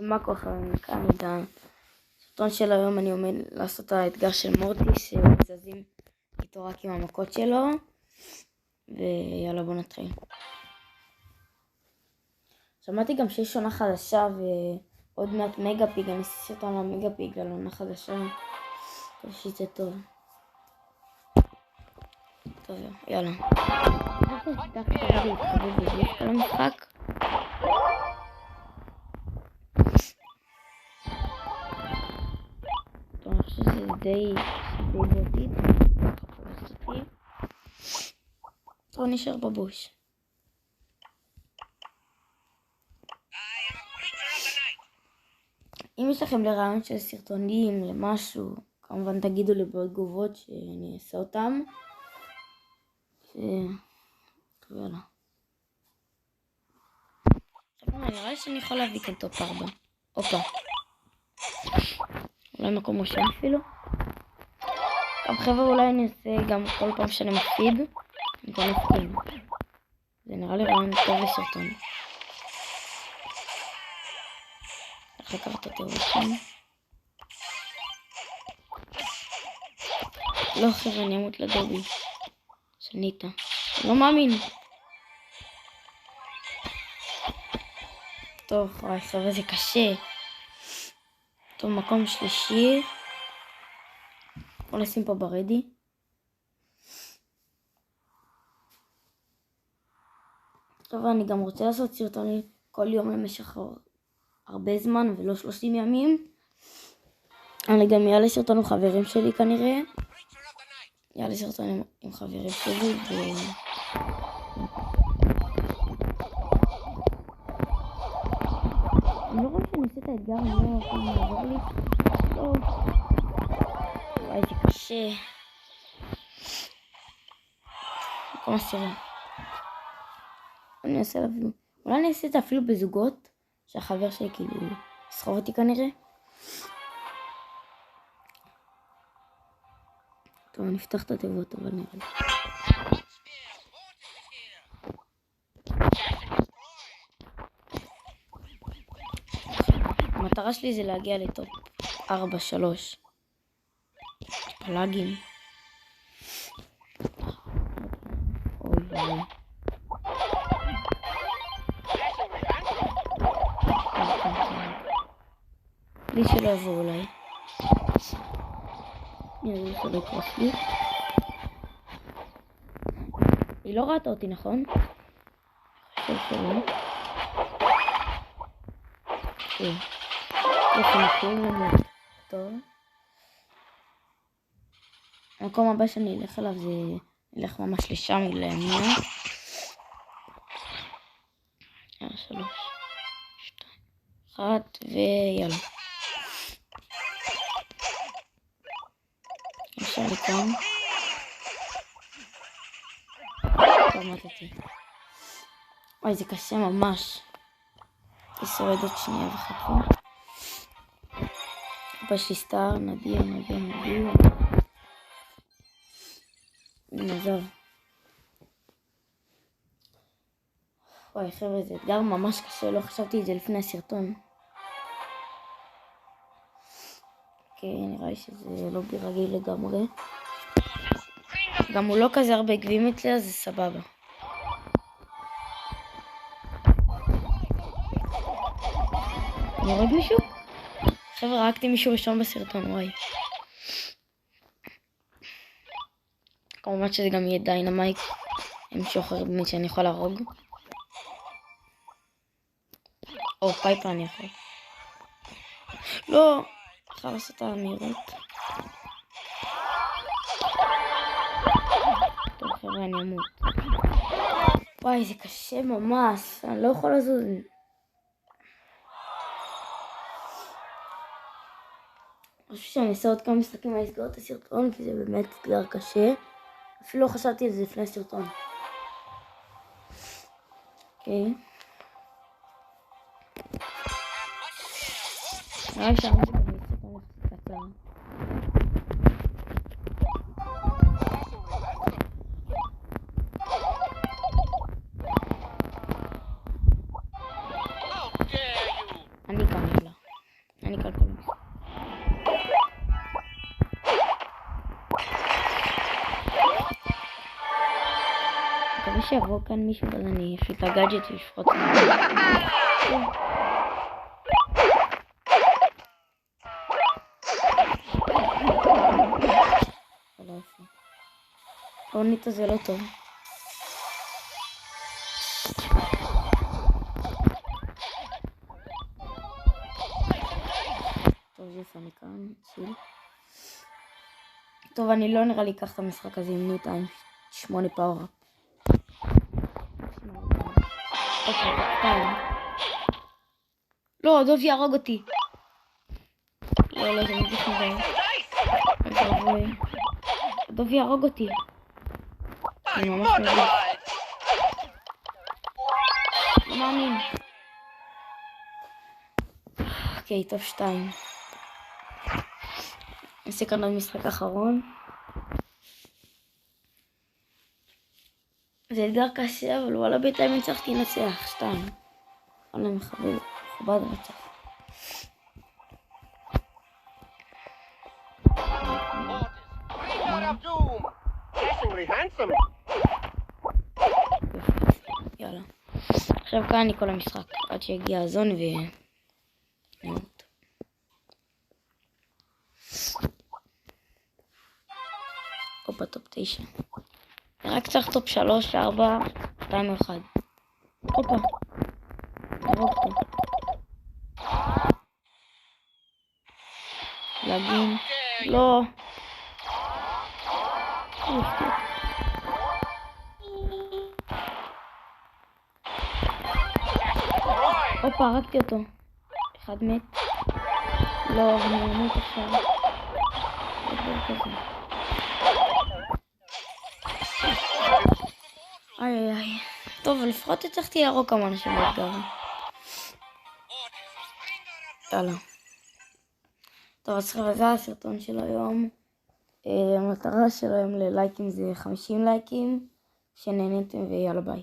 מה כוח כאן את הסרטון של היום. אני עומד לעשות את האתגר של מורטיס שזזים איתו רק עם המכות שלו, ויאללה בוא נתחיל. שמעתי גם שיש עונה חדשה ועוד מעט מגה פיג, אני אעשה סרטון על מגה פיג על עונה חדשה, טוב שזה טוב. טוב יאללה. כל המשחק. אני חושב שזה די בוטית. טוב נשאר בבוש. אם יש לכם לרעיון של סרטונים למשהו, כמובן תגידו לי בתגובות שאני אעשה אותם. טוב יאללה. נראה לי שאני יכול להביא כאן טופ 4. הופה. אולי מקום ראשון אפילו. טוב חבר'ה, אולי אני אעשה גם כל פעם שאני מפסיד אני כבר מפסיד. זה נראה לי רעיון טוב לסרטון. איך לקחת אותו ראשון? לא חבר'ה, אני אמות לדובי. שניתה. לא מאמין. טוב וואי חבר'ה, זה קשה. טוב, מקום שלישי. בוא נשים פה ברדי. טוב, אני גם רוצה לעשות סרטונים כל יום למשך הרבה זמן ולא 30 ימים. אני גם יעלה סרטון עם חברים שלי כנראה. יעלה סרטון עם חברים שלי אני לא רואה שאני עושה את האתגר, אני לא יכולה לעבור לי. טוב. וואי זה קשה. מקום עשירי. אני אעשה אפילו, אולי אני אעשה את זה אפילו בזוגות, שהחבר שלי כאילו יסחוב אותי כנראה. טוב, אני אפתח את התיבות אבל נראה לי. המטרה שלי זה להגיע לטופ 4-3. פלאגים. אוי וואי. בלי שלא יבוא אולי. נראה שלא יקרוס לי. היא לא ראתה אותי נכון? חושב שלא. כן. איפה נקיים לנו. טוב. המקום הבא שאני אלך עליו זה אלך ממש לשם לימין. 3, 2, 1 ויאללה. אפשר לכאן. טוב, מתתי. אוי, זה קשה ממש. היא שורדת שנייה וחצי. יש לי סטאר, נדיר. נעזוב. וואי חבר'ה, זה אתגר ממש קשה, לא חשבתי את זה לפני הסרטון. אוקיי, נראה לי שזה לא ברגיל לגמרי. גם הוא לא כזה הרבה גביעים אצלי, אז זה סבבה. אני הורג מישהו? חבר'ה, הרגתי מישהו ראשון בסרטון, וואי. כמובן שזה גם יהיה דיינמייט. מישהו אחר באמת שאני יכול להרוג. או פייפה אני יכול. לא, אפשר לעשות את המהירות. טוב חבר'ה, אני אמות. וואי זה קשה ממש, אני לא יכול לזוז. אני חושב שאני אעשה עוד כמה משחקים מהסגור את הסרטון, כי זה באמת אתגר קשה. אפילו לא חשבתי על זה לפני הסרטון. אוקיי. נראה לי שאנחנו גם סרטון קצר. אני גם יאללה. אני כלכלה. מקווה שיבוא כאן מישהו, אז אני אפליט את הגאדג'ט ולפרוץ. העונית הזה לא טוב. טוב, זה אני כאן, ציל. טוב, אני לא נראה לי אקח את המשחק הזה עם ניוט 8 פאוור. לא, דוב יהרוג אותי. לא, זה מביך מדי. דוב יהרוג אותי. אני ממש מביך. לא מאמין. אוקיי, טוב 2. נעשה כאן עוד משחק אחרון. זה אתגר קשה, אבל וואלה בינתיים הצלחתי לנצח 2. וואלה מכבד רצח. יאללה. עכשיו כאן אני כל המשחק עד שיגיע הזון נמות. הופה, טופ 9. רק צריך טופ 3, 4, 2, 1. הופה. הופה. לגים. לא. הופה, הרגתי אותו. אחד מת. לא, אני אמות עכשיו. איי. טוב, לפחות הצלחתי להרוג כמה אנשים באתגר. יאללה. טוב, אז חבר'ה, זה הסרטון של היום. המטרה של היום ללייקים זה 50 לייקים. שנהנתם ויאללה ביי.